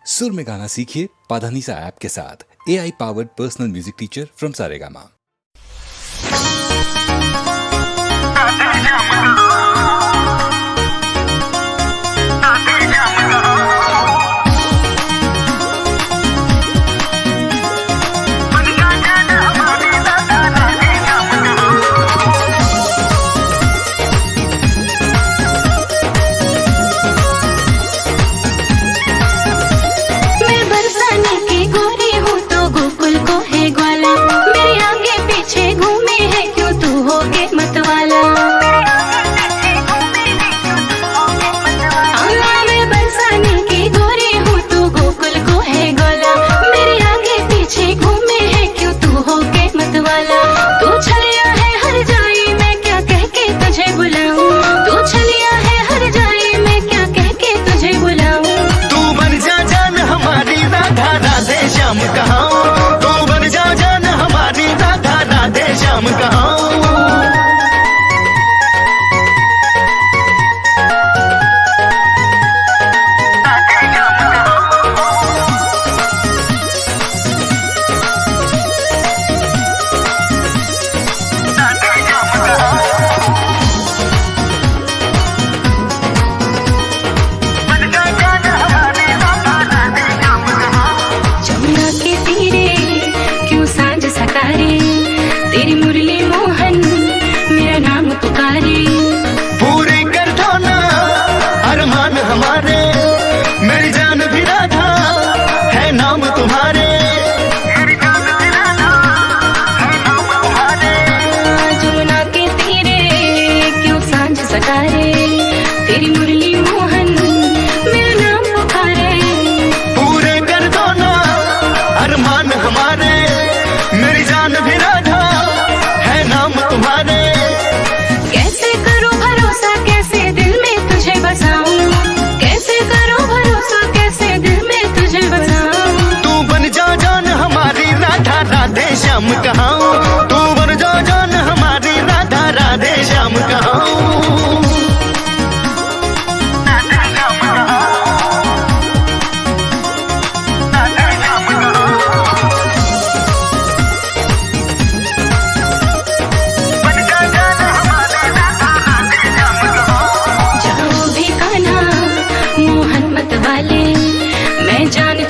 सुर में गाना सीखिए पाधानीसा ऐप के साथ। AI powered personal music teacher from Saregama. तेरी मुरली मोहन मेरा नाम पुकारे, पूरे कर दो ना अरमान हमारे, मेरी जान भी राधा है नाम तुम्हारे, मेरी जान भी राधा है नाम तुम्हारे। जमुना के तीरे क्यों सांझ सकारे, तेरी मुरली मोहन मेरा नाम पुकारे, पूरे कर दो ना अरमान हमारे, मेरी जान भी राधा है नाम तुम्हारे। कैसे करूं भरोसा, कैसे दिल में तुझे बसाऊं, कैसे करूं भरोसा, कैसे दिल में तुझे बसाऊं। तू बन जा जान हमारी राधा राधे श्याम कहाऊं, तू बन जा जान हमारी राधा राधे श्याम कहाऊं। मैं जान